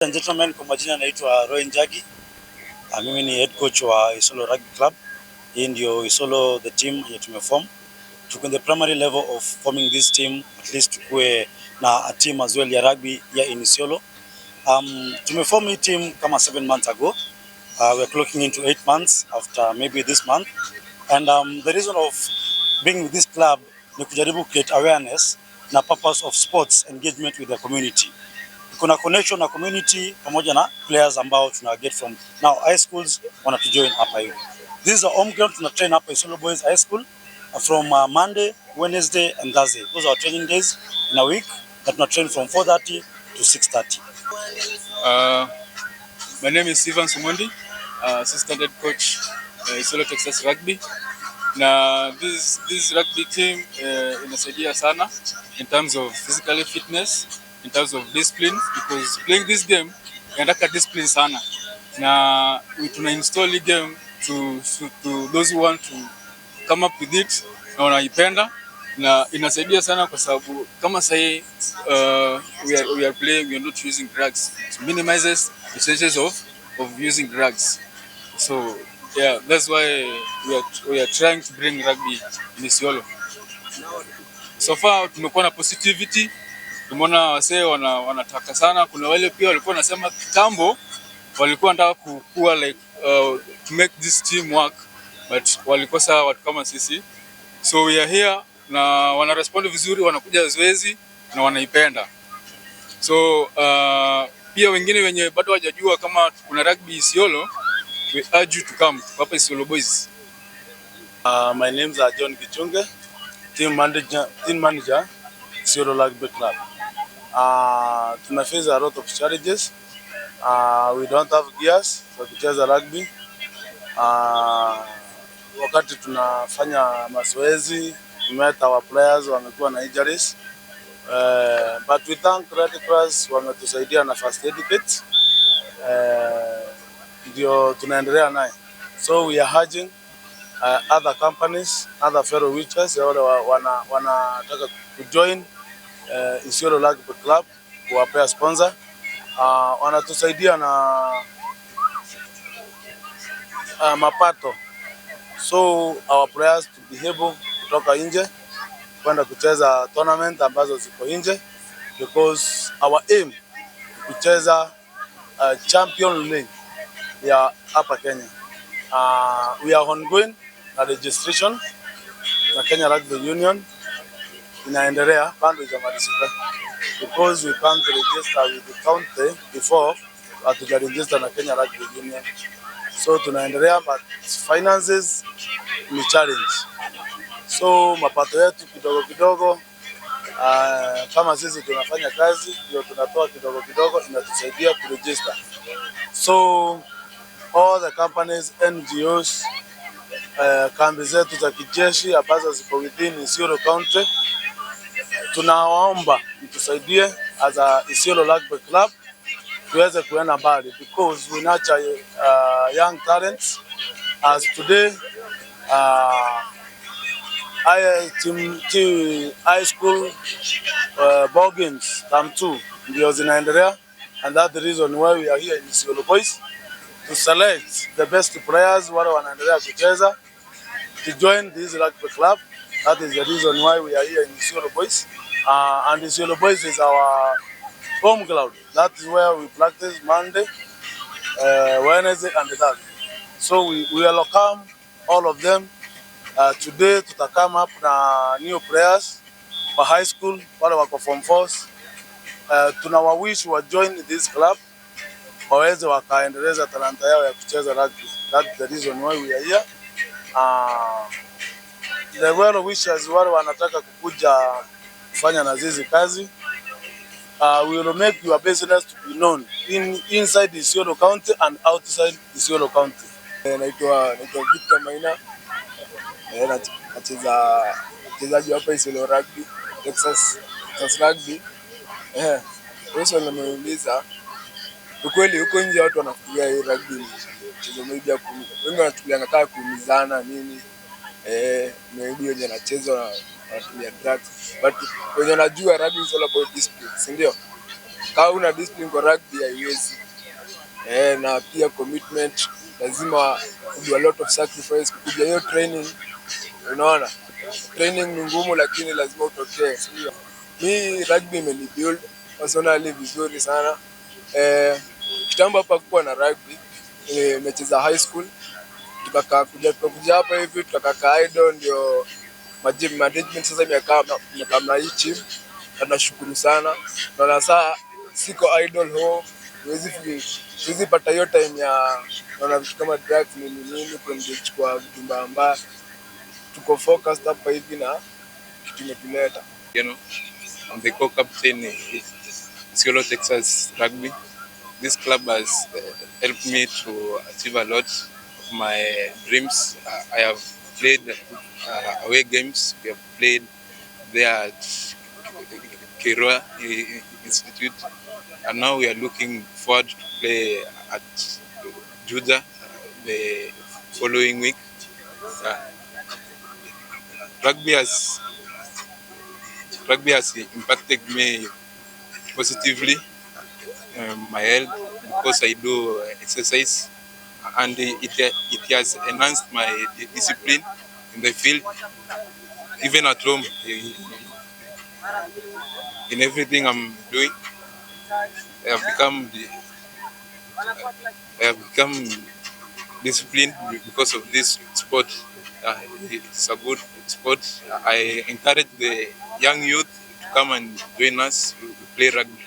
And gentlemen, kwa majina naitwa Roy Njagi. Mimi ni head coach wa Isiolo Rugby Club. Hii ndio Isiolo the team yenye tumeform. Tuko in the primary level of forming this team, at least tukue na a team as well ya rugby ya in Isiolo. Tumeform hii team kama 7 months ago. We're clocking into 8 months after maybe this month. And the reason of being with this club ni kujaribu create awareness na purpose of sports engagement with the community. Kuna connection na community pamoja na players ambao tuna get from now high schools wanatujoin hapa hivi. This is a home ground, tuna train hapa Isiolo Boys High School from Monday, Wednesday and Thursday. Those are our training days in a week that tuna train from 4:30 to 6:30. My name is Steven Sumundi, assistant head coach Isiolo Texas Rugby. Na this rugby team inasaidia sana in terms of physical fitness, in terms of discipline, because playing this game inataka discipline sana, na tuna install the game to those who want to come up with it na wanaipenda, na inasaidia sana kwa sababu kama sahi we are playing, we are not using drugs. It minimizes the chances of using drugs. So yeah, that's why we are trying to bring rugby in Isiolo. So far tumekuwa na positivity. Tumeona wasee wanataka sana. Kuna wale pia walikuwa wanasema kitambo walikuwa wanataka kukua like to make this team work, but walikosa watu kama sisi. So we are here na wana respond vizuri, wanakuja zoezi na wanaipenda. So pia wengine wenye bado hawajajua kama kuna rugby Isiolo, we urge you to come hapa Isiolo Boys. My name is John Gichunge, team manager Isiolo Rugby Club. Tuna face a lot of challenges. We don't have gears for kucheza rugby. Wakati tunafanya mazoezi, tumeta our players wamekuwa na injuries. But we thank Red Cross, wametusaidia na first aid kit. Ndio tunaendelea naye. So we are urging other companies, other fellow witches wale wanataka kujoin Isiolo Rugby Club, kuwapea sponsor. Wanatusaidia na mapato. So our players to be able kutoka nje kwenda kucheza tournament ambazo ziko nje, because our aim kucheza champion league ya hapa Kenya. We are ongoing na registration na Kenya Rugby Union inaendelea, bado hajamalizika, because we can't register with the county before hatujaregister na Kenya Rugby Union. So tunaendelea, but finances ni challenge. So mapato yetu kidogo kidogo, kama sisi tunafanya kazi ndio tunatoa kidogo kidogo, inatusaidia kuregister. So all the companies, NGOs, kambi zetu za kijeshi ambazo ziko within Isiolo County, tunawaomba mtusaidie as a Isiolo Rugby Club tuweze kuenda mbali, because we nurture young talents. As today high school ball games term 2 ndio zinaendelea, and that's the reason why we are here in Isiolo Boys to select the best players wale wanaendelea kucheza to join this rugby club. That is the reason why we are here in Isiolo Boys, and Isiolo Boys is our home ground. That is where we practice Monday, Wednesday and Thursday. So we welcome all of them. Today tutakam up na new players for high school wale wako form 4s. Tunawawish wa join this club waweze wakaendeleza talanta yao ya kucheza rugby. That's the reason why we are here. The well wishers wale wanataka kukuja kufanya na zizi kazi, we will make your business to be known inside Isiolo County and outside Isiolo County. Naitwa Victor Maina. Nacheza mchezaji hapa Isiolo Rugby, Texas Rugby. Wewe unaniuliza ukweli, huko nje watu wanafikiria hii rugby mchezo mmoja, wengi wanachukulia kama kuumizana nini. Maybe wenye wanacheza wanatumia drugs, but wenye wanajua rugby is all about discipline, si ndio? Kama una discipline kwa rugby haiwezi. Na pia commitment, lazima do a lot of sacrifice kupiga hiyo training. Unaona, training ni ngumu, lakini lazima utokee. Mi rugby imenibuild personally vizuri sana. Kitambo hapa kuwa na rugby, nimecheza high school, tukakuja hapa hivi tukakaa idol, ndio management sasa imekaa na hii team, na nashukuru sana. Na sasa siko idol home, siwezi pata hiyo time ya naona vitu kama drugs nini kuengage kwa vitu mbaya. Tuko focused hapa hivi na kitu imetuleta. I'm the co-captain in Isiolo Texas Rugby. This club has helped me to achieve a lot of my dreams. I have played away games. We have played there at Kirua Institute, and now we are looking forward to play at Juja the following week. Rugby has impacted me positively, my health, because I do exercise, and it has enhanced my discipline in the field, even at home. In everything I'm doing, I have become disciplined because of this sport. It's a good sport. I encourage the young youth to come and join us to play rugby.